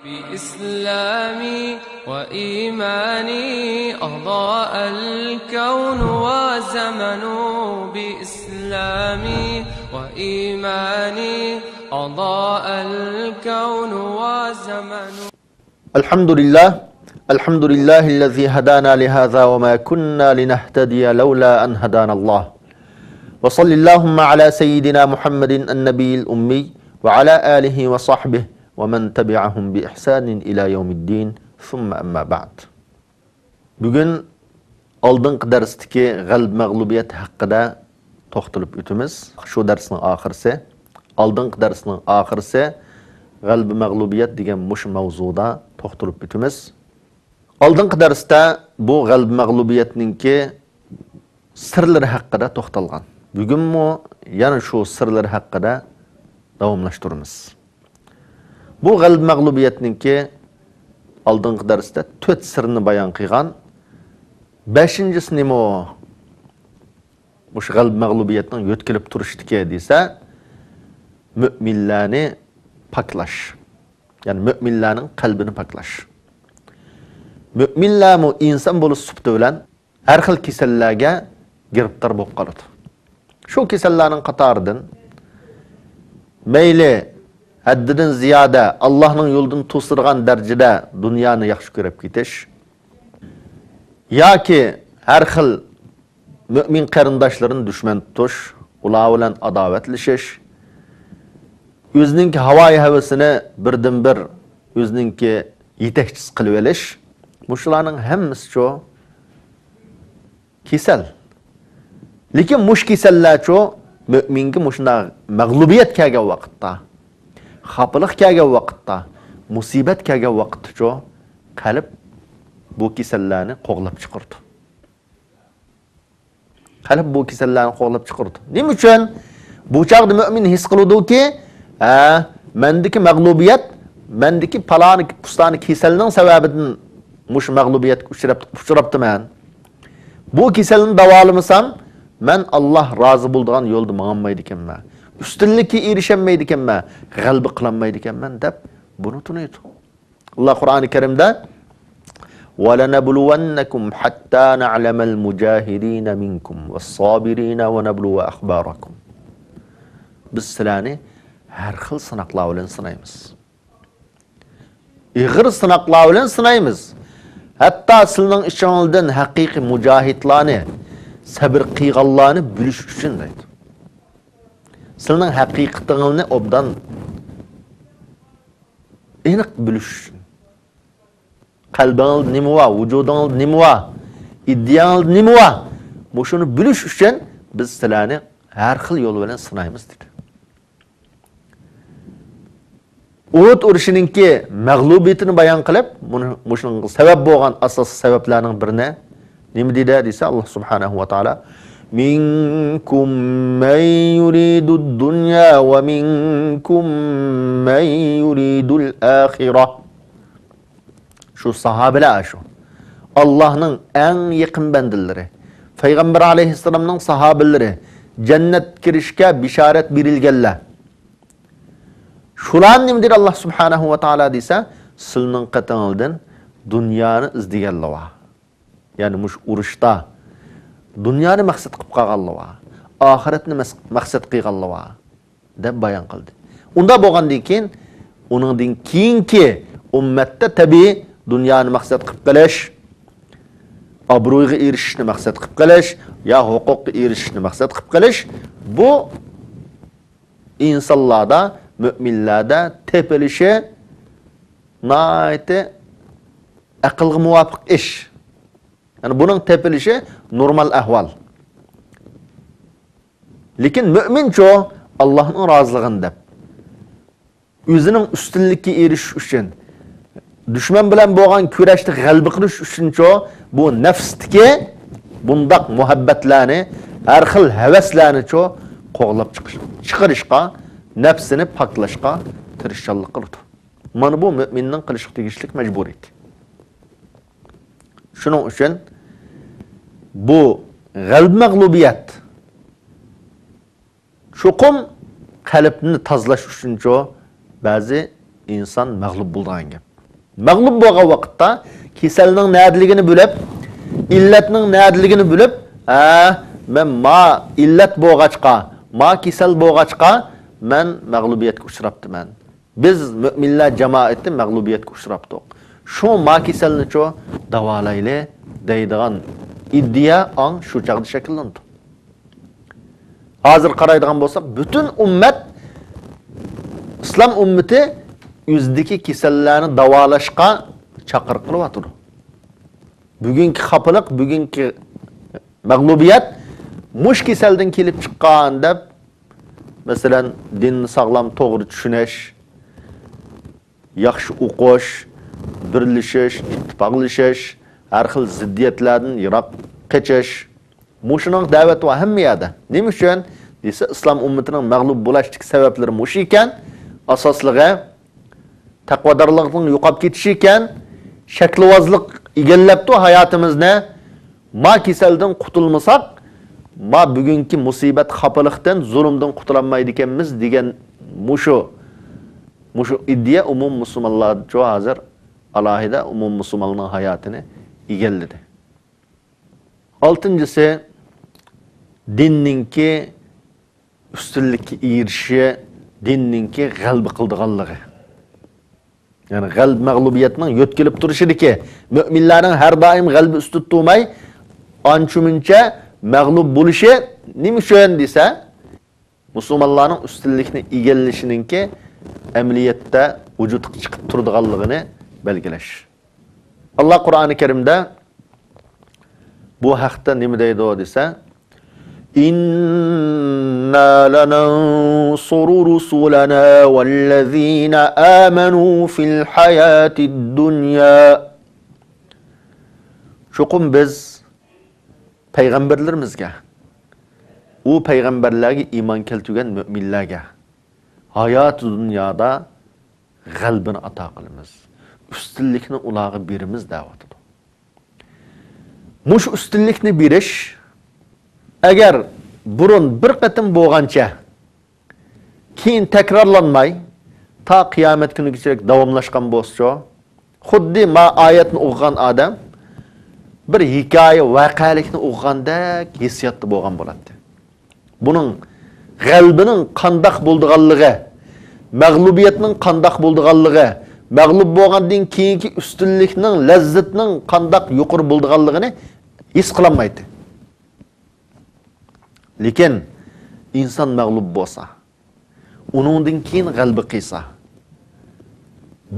بإسلامي وإيماني أضاء الكون وزمن بإسلامي وإيماني أضاء الكون وزمن الحمد لله الذي هدانا لهذا وما كنا لنهتدي لولا أن هدانا الله وصل اللهم على سيدنا محمد النبي الأمي وعلى آله وصحبه ومن تبعهم بإحسان إلى يوم الدين ثم أما بعد. Bugün aldınqı derstiki qalb məğlubiyyət haqqında toxtulub ütümüz. Şu dərsinin axırısı, aldınqı dərsinin axırısı qalb məğlubiyyət degan muş mavzuda toxtulub ütümüz. Aldınqı dərsdə bu qalb məğlubiyyətninki sırları haqqında toxtalğan. Bugün mu yani şu sırları haqqında davamlaşdırırız. Bu qalb məğlubiyyətninki aldınqı dərsdə 4 sırrını bayan qıyğan. 5-incisi nima o? Bu qalb məğlubiyyətinin yötkilib turuşdiki deysə, müminlərini paklaş. Yani müminlərin qalbini paklaş. Müminlər mu insan bolu sübtü bilen her xil kesellərə giribtar bo'lib qoladi. Şu kesellərin qatarıdan meyli haddidan ziyada Allah'ın yolundan to'sirgan darajada dunyoni yaxshi ko'rib ketish yoki har xil mümin qarindoshlarini dushman tutish, ular bilan adovatlashish, o'zining havoyi havasini birdan bir o'zininki yetakchisi qilib olish, mushlarning hammasi shu kesal. Lekin mush kesallar shu müminga mushunda mag'lubiyat kelgan vaqtda, xafalik kelgan vaqtda, musibat kelgan vaqtda shu qalb bu kesallarni qo'g'lab chiqardi. Qalb bu kesallarni qo'g'lab chiqardi. Nima uchun? Bu chaqda mümin his qiludiki, mendiki mag'lubiyat, mendiki palani pustani kesalning sababidan mush mag'lubiyatga uchrabdiman. Bu kesalni davolamasam, men Allah rozi bo'ladigan yo'lda mangmaydi ekanman. Üstünlükki erişemeydi ekanman, g'albi qilinmaydi ekanman deb buni tunaydi. Allah Qur'oni Karimda وَلَنَبْلُوَنَّكُمْ حَتَّى نَعْلَمَ الْمُجَاهِدِينَ مِنْكُمْ وَالصَّابِرِينَ وَنَبْلُوَ أَخْبَارَكُمْ. Biz sizlarni har xil sinoqlar bilan sinaymiz. Ig'ir sinoqlar bilan sinaymiz. Hatta sizning ichingizdan haqiqiy mujohidlarni, sabr qilganlarni bilish uchun deydi. Sizning haqiqatingizni obdan aniq bilish uchun. Qalbingiz nima va, vujudingiz nima va, iddiyangiz nima va, shuni bilish uchun biz sizlarni har xil yo'l bilan sinaymiz dedi. Uhud urushininki mag'lubiyatini bayon qilib, shunga sabab bo'lgan asosiy sabablarning birini nima dedi desa Alloh subhanahu va taolo minkum man yuridu ad-dunya wa minkum man yuridu al-akhirah. Şu sahabeler şu. Allah'ın en yakın bendileri, Peygamber aleyhisselam'ın sahabeleri cennet kirişke bişaret birilgeller. Şulan nimdir Allah subhanahu wa ta'ala dese, silinin qatınıldan dünyanı izdigelli var. Yani muş uruşta dünyanı maqsad qilib qalganlı var. Ahiretni maqsad qilganlı var. Deb bayan qildi. Unda bo'lgandan keyin, uningdan keyingi ummatda tabii dünyani maqsad qilib qilish, obro'ga erishishni maqsad qilib qilish, ya huquqqa erishishni maqsad qilib qilish, bu insonlarda, müminlarda tepilishi naiti aqlga muvofiq ish. Yani bunun tepilishi normal ahval. Lekin mümin ço Allah'ın razılığını deb, o'zining ustunlikka erishish uchun, düşman bilan bo'lgan kurashda g'alaba qilish uchun bu nafsdagi bundaq muhabbatlarni, har xil havaslarni qo'g'lab chiqarishga, nafsini paklashga tirishchilik qiladi. Mana bu mu'minning qilishga tegishli majburiyat. Shuning uchun bu g'alb mag'lubiyat cho'qim qalbni tozalash uchun ba'zi inson mag'lub bo'lgan gap. Mag'lub bo'lgan vaqtda kasalning nadiligini bilib, illatning nadiligini bilib, men ma illat bo'lg'achqa, ma kasal bo'lg'achqa men mag'lubiyatga uchrabdiman. Biz mu'minlar jamoati mag'lubiyatga uchrabdik. Shu ma kasalni-cho davolayli deydigan iddia ang shu chaqda shakllandi. Hozir qaraydigan bo'lsak, butun ummat islom ummati o'zidagi kasallarni davolashga chaqiriq qilyapti. Bugungi xafaliq, bugungi mag'lubiyat mush kasaldan kelib chiqqan deb, masalan, dinni sog'lom to'g'ri tushunish, yaxshi o'qish, birlashish, ittifoqlashish, har xil ziddiyatlardan yiroq qochish, mushuning da'vat va ahamiyati. Nima uchun? Desa, islom ummatining mag'lub bo'lishlik sabablari mush ekan, asosligi taqvodorlikning yo'qolib ketishi ekan, shaklvozlik egallabdi hayotimizni. Ma kasaldan qutulmasak, ma bugungi musibat, xafalikdan, zulmdan qutulolmaydi ekanmiz degan mushu iddia umum musulmonlar jo hozir alohida umum musulmonlarning hayotini egalladi. Oltinchisi, dinninki ustunlikka erishishi, dinninki g'alba qildiganligi. Yani g'alb mag'lubiyatning yo'tkilib turishidiki, mu'minlarning har doim g'alba ustun tutmay, anchumuncha mag'lub bo'lishi nima uchun desa, musulmonlarning ustunlikni egallashininki amaliyotda vujudga chiqib turadiganligini belgilash. Allah Qur'oni Karimda bu haqda nima deydi desa, inna lanansuru rusulana wallazina amanu fil hayatid dunya. Chuqum biz payg'ambarlarimizga, u payg'ambarlarga iymon keltirgan mu'minlarga hayot dunyoda g'albini ato qilamiz. Ustunlikni ularga beramiz da'vatidir. Mush ustunlikni berish agar burun bir qatim bo'lgancha keyin takrorlanmay ta qiyomat kunigacha davomlashgan bo'lsa, xuddi ma oyatni o'qigan odam bir hikoya, voqelikni o'qigandek hissiyatda bo'lgan bo'ladi. Buning g'albining qandoq bo'lganligi, mag'lubiyatning qandoq bo'lganligi, mag'lub bo'lgandan keyingi ustunlikning, lazzatining qandoq yuqori bo'lganligini his qilolmaydi. Lekin inson mag'lub bo'lsa, uningdan keyin g'alba qilsa,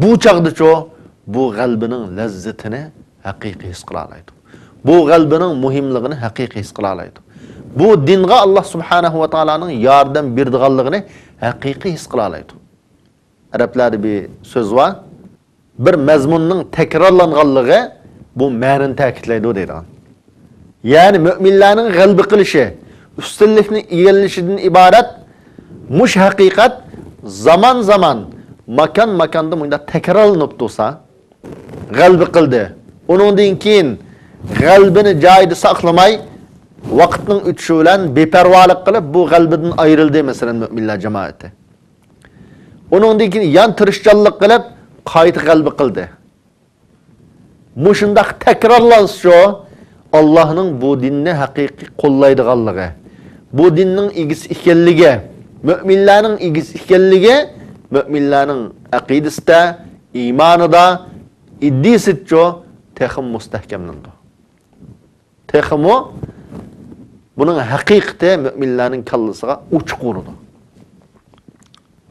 bu chaqdacho bu g'albining lazzatini haqiqiy his qila oladi. Bu g'albining muhimligini haqiqiy his qila oladi. Bu dinga Allah subhanahu va taolaning yordam berdiganligini haqiqiy his qila oladi. Arablarda bir so'z var. Bir mazmunning takrorlanganligi bu ma'noni ta'kidlaydi deydigan. Ya'ni mu'minlarning g'alba qilishi, ustunlikni egallashidan iborat mush haqiqat zaman makonda bunda takrorlanib tursa, g'alba qildi. Uningdan keyin g'albini joyida saqlamay, vaqtning o'tishi bilan beparvolik qilib bu g'albidan ayrildi masalan mu'minlar jamoati. Uningdan keyin yan tirishchanlik qilib qayta g'alba qildi. Mushundaq takrorlansa, Allohning bu dinni haqiqiy qo'llaydiganligi, bu dinning egisi ekanligi, mu'minlarning egisi ekanligi, mu'minlarning aqidasida, iymonida, iddisitcho texim mustahkamlandi. Teximo buning haqiqati mu'minlarning kallasiga uchiq urdi.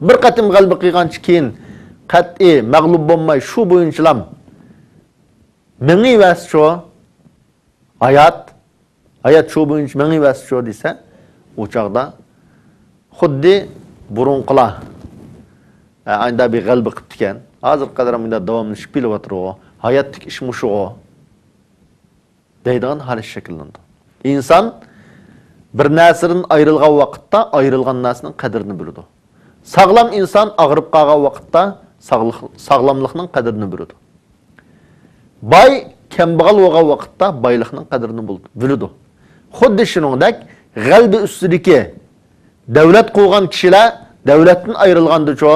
Bir qatim g'alba qilgancha keyin qat'iy mag'lub bo'lmay shu bo'yinchilam mengi vascho hayot shu bo'yincha mengi vascho desa, u chaqda xuddi burunqilar anda bir g'alba qilib ekan. Hozir qadar bunda davomlashib kelyapti. Hayotlik ish mushu deydigan hal shakllandi. Inson bir narsadan ayrilgan vaqtda ayrilgan narsaning qadrini biladi. Sağlam inson og'rib qolgan vaqtda sağlamlikning qadrini biladi. Boy kambag'al bo'lgan vaqtda boylikning qadrini biladi. Xuddi shuningdek g'alba ustidagi davlat qo'ygan kishilar davlatdan ayrilgandicho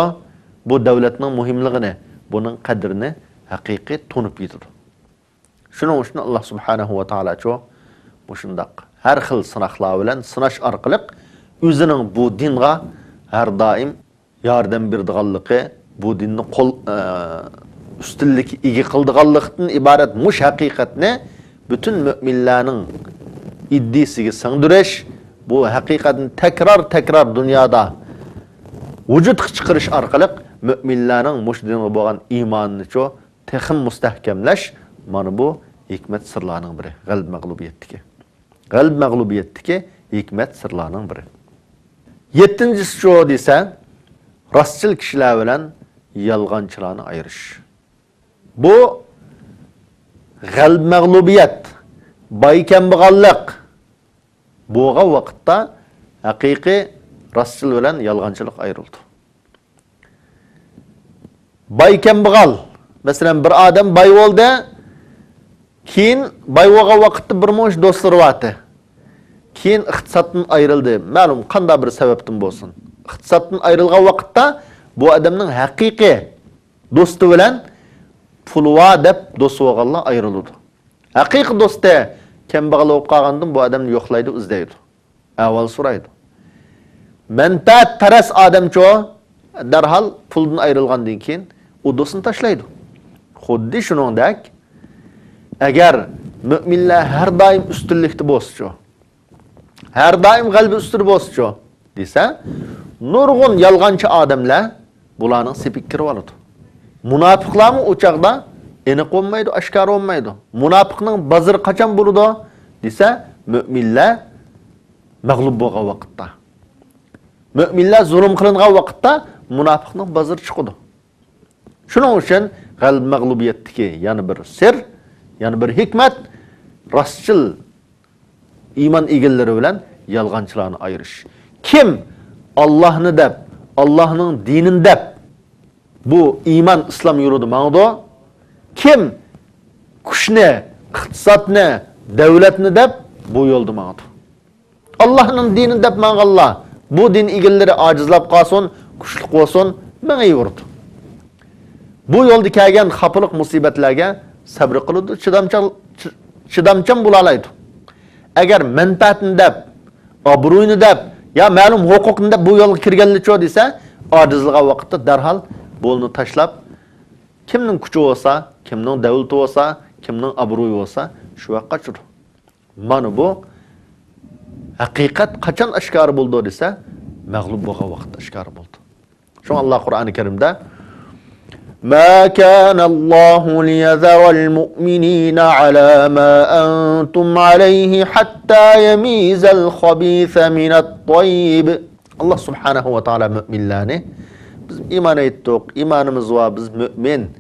bu davlatning muhimligini, buning qadrini haqiqiy tunib yetadi. Shuning uchun Alloh subhanahu va taolo bu shundaq har xil sinoqlar bilan sinash orqali o'zining bu dinga har doim yordam berdiganligi, bu dinni ustunlik ega qildiganlikdan iborat mush haqiqatni bütün müminlarning iddisiga singdirish, bu haqiqatni takrar dunyoda vujudga chiqarish orqali müminlarning mush dinga bo'lgan iymonini texim mustahkamlash, mana bu hikmat sirlarining biri. Qalb mag'lubiyatdagi hikmat sirlarining biri. 7-si desa, rostchil kishilar bilan yolg'onchilarni ayirish. Bu qalb mag'lubiyat, boy-kambag'allik bo'lgan vaqtda haqiqiy rostchil bilan yolg'onchilik ayrildi. Boy-kambag'al, masalan bir odam boy bo'ldi, keyin boy bo'lgan vaqtda bir mo'sh do'stlari vardı. Keyin iqtisoddan ayrildi. Ma'lum qanday bir sababdan bo'lsin. Iqtisoddan ayrilgan vaqtda bu odamning haqiqiy do'sti bilan pulva deb do'st bo'lganlar ayriladi. Haqiqiy do'sti kambag'al bo'lib qolgandan bu odamni yo'qlaydi, izlaydi. Avval so'raydi. Manfaat paras odamcho darhol puldan ayrilgandan keyin u do'stini tashlaydi. Xuddi shuningdek, agar müminlar har doim ustunlikda bo'lsa, har doim qalbi ustur bo'lsa, desa, nurg'un yolg'onchi odamlar bularning sepib kirib oladi. Munofiqlarmi o chaqda aniq bo'lmaydi, oshkor bo'lmaydi. Munofiqning bozori qachon bo'ladi desa, müminlar mag'lub bo'lgan vaqtda. Müminlar zulm qilingan vaqtda munofiqning bozori chiqadi. Shuning uchun qalb mag'lubiyatdagi yana bir sir, yani bir hikmet, rastçıl iman egillari bilan yolg'onchilarni ayirish. Kim Allah'ını deb, Allah'ның dinini deb bu iman islom yo'lida mangdi, kim kuchni, iqtisodni, davlatni deb bu yo'lda mangdi. Allah'ның dinini deb mang'anlar, bu din egillari ojizlab qolsin, kuchli bo'lsin, mangayverdi. Bu yo'lda kelgan xafalık musibatlarga sabr qiladi, chidamchan bo'lalaydi. Agar manfaatni deb, obro'yni deb, ya ma'lum huquqni deb bu yo'lga kirganlicha desa, ojizligan vaqtda darhol bo'lni tashlab, kimning kuchi bo'lsa, kimning davlati bo'lsa, kimning obro'yi bo'lsa, shu vaqtga chiqadi. Mana bu haqiqat qachon oshkor bo'ldi desa, mag'lub bo'lgan vaqtda oshkor bo'ldi. Shu Alloh Qur'oni Karimda ما كان الله ليذر المؤمنين على ما أنتم عليه حتى يميز الخبيث من الطيب. Allah subhanahu wa ta'ala müminlerini biz iman ettik, imanımız var, biz mümin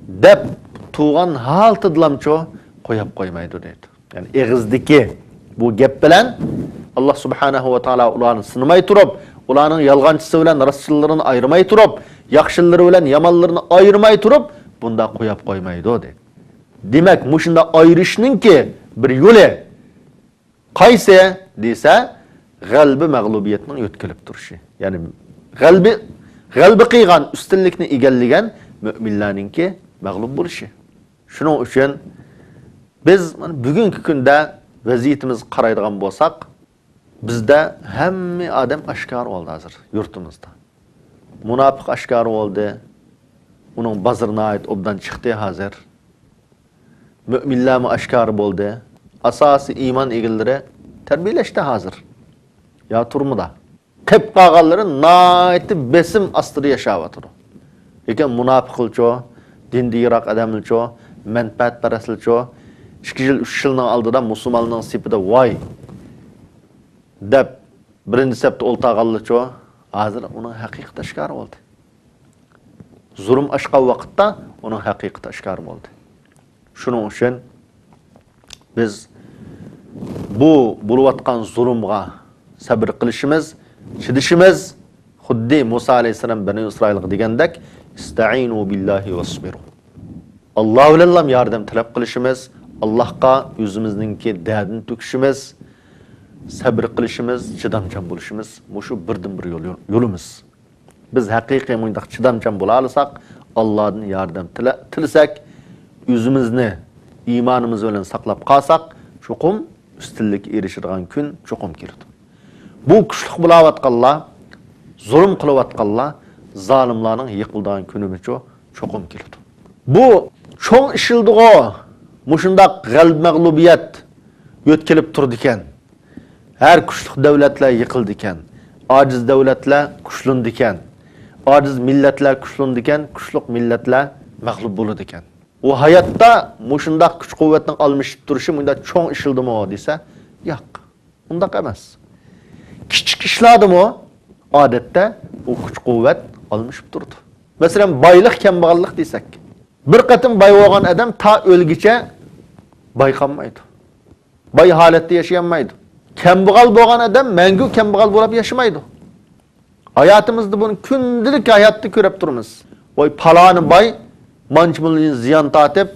dep tuğan hal tıdlamço koyup koymaydı dedi. Yani eğizdeki bu gep bilen Allah subhanahu wa ta'ala ularını sınımay turup, ularının yalgancısı bilen rastçılarını ayırmay turup, yaxşıları bilen yamanlarını ayırmay turup, bunda koyup koymaydı dedi. Demek muşunda ayrışının ki bir yolu qaysi dese, qalbi mag'lubiyatning yo'tkilib turishi. Ya'ni qalbi qiygan ustunlikni egallagan mu'minlarningki mag'lub bo'lishi. Shuning uchun biz bugungi kunda vaziyatimiz qaraydigan bo'lsak, bizda hamma odam oshkor bo'ldi hozir yurtimizda. Munofiq oshkor bo'ldi. Uning bozorına ait obdan chiqdi hozir. Mu'minlar oshkor bo'ldi. Asosiy iymon egillari tarbiyalashdi hozir. Ya turmuda. Qip qolganlari naiti besim ostida yashayotdi. Lekin munofiqilcho, dindiroq odamilcho, manfaatparastlikcho 2 yil 3 yilning oldida musulmonning sipida voy deb birinchi sepda o'ltag'anlicho hozir uning haqiqati oshkor bo'ldi. Zulm oshgan vaqtda uning haqiqati oshkor bo'ldi. Shuning uchun biz bu bo'layotgan zulmga sabr qilishimiz, chidishimiz xuddi Musa alayhisalom Bani Isroilga degandek, ista'inu billahi wasbiru. Alloh bilan yordam talab qilishimiz, Allohga o'zimizningki dardini to'kishimiz, sabr qilishimiz, chidamchan bo'lishimiz, shu birdan bir yo'limiz. Biz haqiqiy mundaq chidamchan bo'la olsak, Allah'dan yardım tilesak, özümüzni imanımız bilen saklap qalsak, çoqum üstünlük erişirgan gün çoqum keldi. Bu kuchliq bulavatqanlar, zulm qilavatqanlar, zalimlarning yiqildigan kunimiz çoqum keldi. Bu çoğ işildiğo, mushundaq g'alb mag'lubiyat ötkilib turdi ekan. Her kuchliq davlatlar yiqildi ekan. Aciz davlatlar kuchlandi ekan. Aciz millatlar kuchlandi ekan, kuchliq millatlar mag'lub bo'ladi ekan. O hayatda mushundaq kuch-quvvatning almashib turishi bunda cho'ng ishildimi desa, yo'q. Undaq emas. Kichik ishladimi odatda o kuch-quvvat almashib turdi. Masalan, boylik kambag'allik desak, bir qatim boy bo'lgan odam ta o'lgicha bayqanmaydi. Boy holatda yashamaydi. Kambag'al bo'lgan odam mangu kambag'al bo'lib yashamaydi. Hayatimizda buni kundilik hayotda ko'rib turamiz. Voy paloni boy manch milyon ziyon tatib,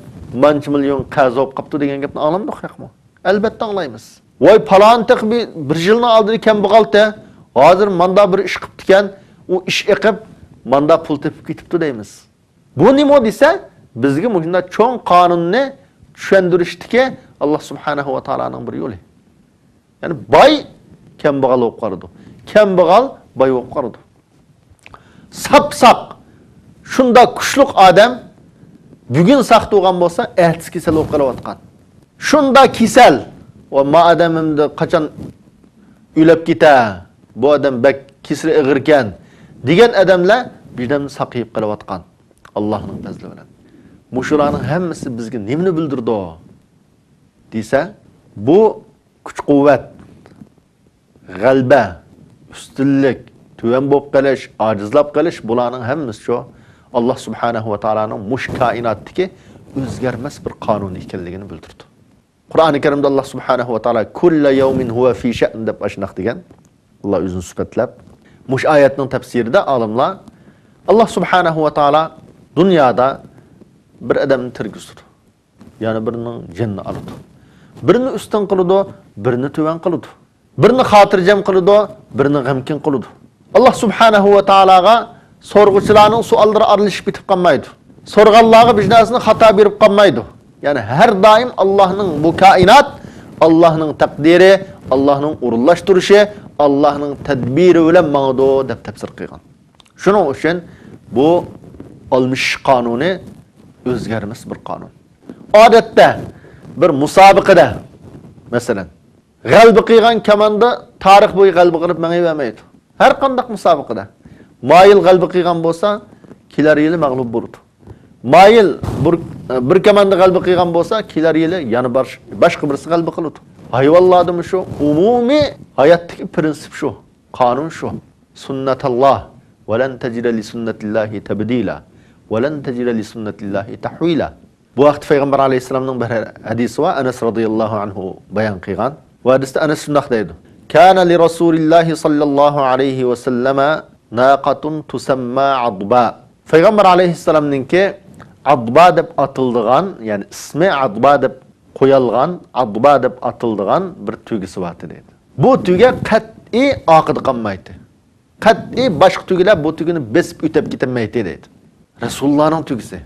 manch milyon qarz olib qapti degan gapni anglamdik yo'qmi? Albatta anglaymiz. Voy paloni tiq bir yilni oldida kambag'alda, hozir manda bir ish qilib ekan, u ish eqib manda pul tepib ketibdi deymiz. Bu nima desa, bizga bunda cho'ng qonunni tushuntirishdiki, Alloh subhanahu va taolaning bir yo'li. Yani boy kambag'al bo'lib qoladi. Kambag'al boy bo'lib qoladi. Sap-saq shunda kuchliq odam bugun saq tug'an bo'lsa, ertasi kasal bo'lib qolayotgan. Shunda kasal va ma odamimni qachon o'lib keta, bu odam bak kisri ig'irkan degan odamlar birdan saqayib qolayotgan. Allohning fazli bilan. Mushularning hammasi bizga nimani bildirdi desa, bu kuch-quvvat, g'alba, ustunlik, tuvan bo'lib qolish, ojizlab qolish bularning hammasi shu Alloh subhanahu va taolaning mush koinotdagi o'zgarmas bir qonun ekanligini bildirdi. Qur'oni Karimda Alloh subhanahu va taolo kullu yawmin huwa fi sha'n deb ashnaq degan. Alloh o'zini sifatlab, mush oyatning tafsirida olimlar Alloh subhanahu va taolo dunyoda bir odamni tirgizdi. Ya'ni birining jinni oldi. Birini üstün qiladi, birini tuvan qiladi. Birini xotirjam qiladi, birini g'amkin qiladi. Alloh subhanahu va taolaga so'rg'uchilarning savollari aralashib ketib qolmaydi. So'rganlarga bijnasini xato berib qolmaydi. Ya'ni har doim Allohning bu koinot, Allohning taqdiri, Allohning urulashtirishi, Allohning tadbiri bilan ma'do deb tafsir qilgan. Shuning uchun bu olmish qonuni o'zgarmas bir qonun. Odatda bir musobaqada masalan g'alba qilgan komanda tarix bo'yi g'alba qilib mangayvermaydi. Har qanday musobaqada mayil g'alba qilgan bo'lsa, kelar yili mag'lub bo'ladi. Mayil bir komanda g'alba qilgan bo'lsa, kelar yili yana boshqa birisi g'alba qiladi. Hayvonlarning shu umumiy hayotdagi prinsip shu, qonun shu. Sunnatalloh va lan tajida li sunnatillahi tabdila va lan tajida li sunnatillahi tahwila. Bu vaqt Peygamber aleyhisselamның bir hadisi var. Anas radıyallahu anhu bayan qilgan. Bu hadisda Anas shunday deydi. Kana li Rasulillahi sallallahu alayhi ve selleme naqatun tusamma adba. Peygamber aleyhisselamninki adba deb atıldıgan, yani ismi adba deb qo'yilgan, adba deb atıldıgan bir tugisi var deydi. Bu tuga qat'iy oqid qolmaydi. Qat'iy boshqa tugilar bu tugini besib o'tib ketmaydi deydi. Rasulullahning tugisi.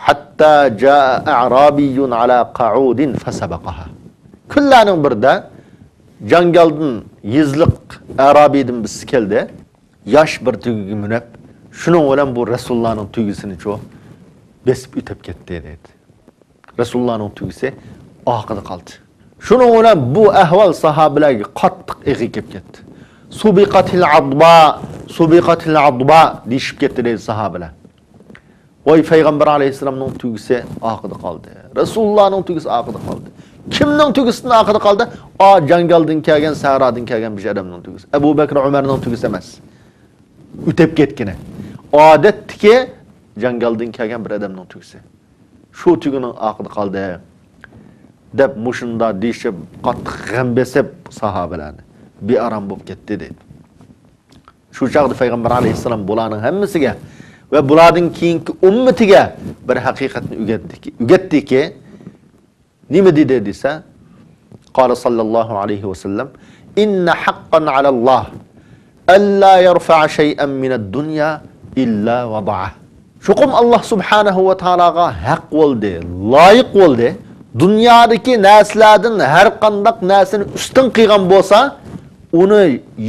Hatta jaa a'rabiyyun ala qa'udin fasabaqaha. Kunlarning birida jangaldan yizliq arabiydan biz keldi. Yosh bir tugiga minib, shuning bilan bu Rasulullahning tugisini cho besib o'tib ketdi dedi. Rasulullahning tugisi oqida qoldi. Shuning bilan bu ahvol sahobalarga qattiq ig'i kelib ketdi. Subiqatil adba deyishib ketdi dedi sahobalar. Oy Peygamber aleyhisselamның tugisi oqida qoldi. Rasulullahның tugisi oqida qoldi. Kimning tugisining oqida qoldi? Jangaldan kelgan, sahrodan kelgan bir odamning tugisi. Abu Bakr Umarning tugisi emas. O'tib ketgani. Odatdagi jangaldan kelgan bir odamning tugisi. Shu tugining oqida qoldi deb mushunda deyishib qattiq g'am besib sahobalarni bearam bo'lib ketdi dedi. Shu chaqda Peygamber aleyhisselam bularning hammasiga ve bulardan keyingi ummatiga bir haqiqatni o'rgatdiki, nima dedi desa, qala sallallohu alayhi va sallam, inna haqqan ala Allah alla yarfa'a shay'an min ad-dunya illa wada'ah. Şuqum Allah subhanahu wa ta'alaga haq bo'ldi, loyiq bo'ldi. Dunyodagi narsalardan har qanday narsani ustun qilgan bo'lsa, uni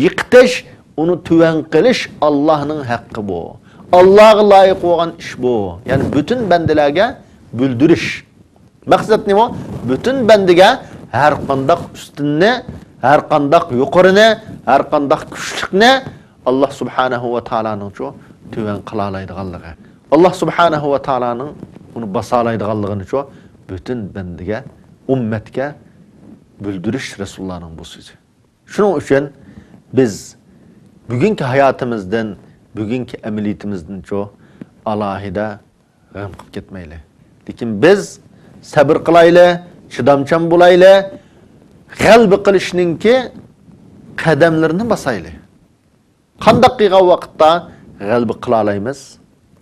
yiqitish, uni tuvan qilish Allohning haqqi bu. Allohga loyiq bo'lgan ish bu. Ya'ni butun bandalarga bildirish. Maqsad nima? Butun bandaga har qanday ustunni, har qanday yuqorini, har qanday kuchlikni Allah subhanahu wa ta'alaning shu tuvan qila oladiganligi. Allah subhanahu wa ta'alaning uni basa oladiganligini shu bütün bendige, ummetke bildiriş Resulullah'ın bu sözü. Şunun için biz bugünkü hayatımızdan, bugünkü emeliyetimizden çok alahide gam qilib ketmayli. Lekin biz sabr qilayli, chidamchan bo'layli, g'alba qilishninki qadamlarini basayli. Qanday qilgan vaqtda g'alba qila olamiz?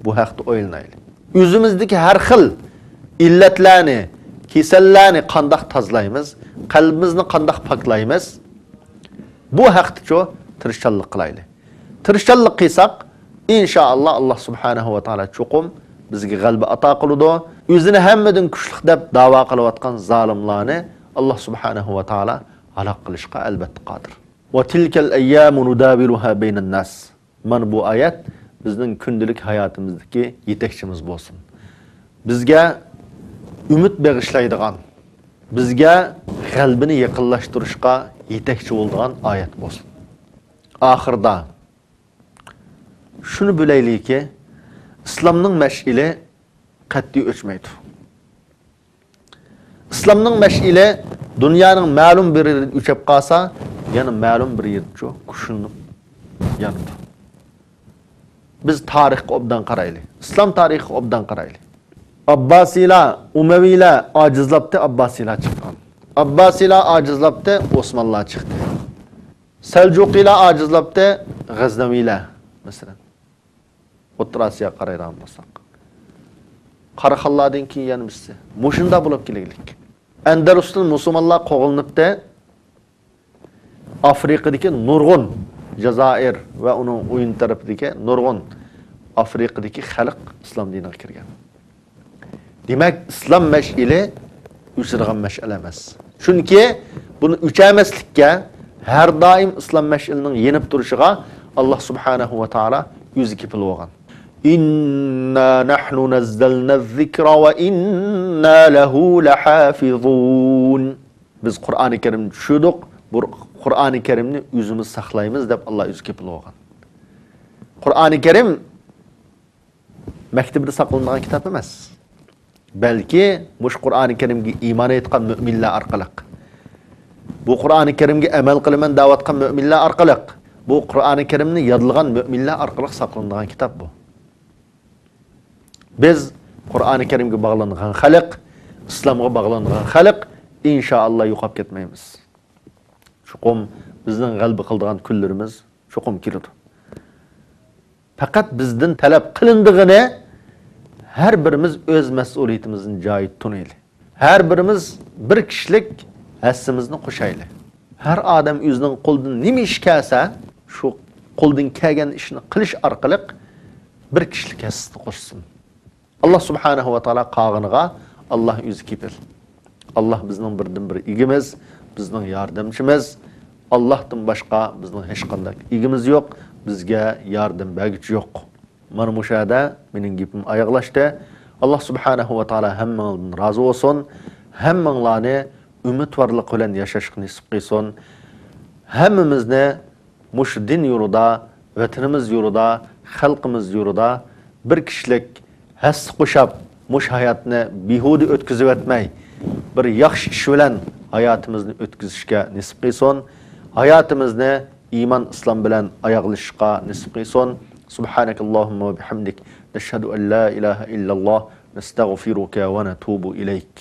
Bu haqda o'ylanayli. O'zimizdagi har xil illatlarni, kasallarni qanday tozlaymiz, qalbimizni qanday poklaymiz? Bu haqda cho tirishchilik qilayli. Tirishchilik qilsak, inshaalloh Alloh subhanahu va taolo cho'qim bizga g'alaba ato qiladi. O'zini hammadan kuchli deb da'vo qilayotgan zolimlarni Alloh subhanahu va taolo halok qilishga albatta qodir. Va tilkal ayyamu nudabiluha baynan nas. Mana bu oyat bizning kundalik hayotimizdagi yetakchimiz bo'lsin. Bizga umid bag'ishlaydigan, bizga qalbini yaqinlashtirishga yetakchi bo'lgan oyat bo'lsin. Oxirda shuni bilaylikki, islomning mash'ili qat'iy o'chmaydi. Islomning mash'ili dunyoning ma'lum bir yerida o'chib qolsa, yana ma'lum bir yerda kushinib yanadi. Biz tarixga obdan qaraylik. Islom tarixiga obdan qaraylik. Abbasiylar, Umaviylar ojizlabdi, Abbasiylar chiqqan. Abbasiylar ojizlabdi, Osmonlar chiqdi. Seljuqiylar ojizlabdi, G'aznaviylar masalan. O'rta Osiyoga qaraydigan bo'lsak. Qaraxonlardan keyin yana bizda mushunda bo'lib kelaylik. Andalusdan musulmonlar qo'g'ilibdi. Afrikadagi nurg'un Jazoir va uning o'yin tarafidagi nurg'un Afrikadagi xalq islom diniga kirgan. Demak, islom mash'ili o'chirgan mash'ala emas. Chunki buni o'chamaslikka har doim islom mash'ilining yenib turishiga Alloh subhanahu va taolo o'zi kepil bo'lgan. Inna nahnu nazzalna az-zikra va inna lahu lahafizun. Biz Qur'oni Karim tushirdik. Bu Qur'oni Karimni o'zimiz saqlaymiz deb Alloh o'zi kepil bo'lgan. Qur'oni Karim maktabda saqlangan kitob emas. Balki mush Qur'oni Karimga iymon etgan mu'minlar orqali, bu Qur'oni Karimga amal qilaman da'vat qilgan mu'minlar orqali, bu Qur'oni Karimni yodlagan mu'minlar orqali saqlangan kitob bu. Biz Qur'oni Karimga bog'langan xalq, islomga bog'langan xalq inshaalloh yo'qolib ketmaymiz. Chuqum bizning g'alaba qiladigan kunlarimiz chuqum keladi. Faqat bizdan talab qilindigini her birimiz öz mas'uliyatimizin joyida tunayli. Her birimiz bir kishilik hassimizni qo'shayli. Her odam o'zining qo'lidan nima ish kelsa, shu qo'ldan kelgan ishni qilish orqali bir kishilik hassini qo'shsin. Alloh subhanahu va taolo qog'iniga Alloh o'zi kepil. Alloh bizning birdan bir igimiz, bizning yordamchimiz. Allohdan boshqa bizning hech qanday igimiz yo'q, bizga yordam berguchi yo'q. Mana bu şada mening gapim oyoqlashdi. Alloh subhanahu va taolo hammangizdan rozi bo'lsin. Hammanglarni umidvorlik bilan yashashga nasib qilsin. Hammamizni mush din yo'lida, vatanimiz yo'lida, xalqimiz yo'lida bir kishilik has qo'shab mush hayotni behuda o'tkazib o'tmay, bir yaxshi ish bilan hayotimizni o'tkazishga nasib qilsin. Hayotimizni iymon islom bilan oyoqlashga nasib qilsin. سبحانك اللهم وبحمدك نشهد أن لا إله إلا الله نستغفرك ونتوب إليك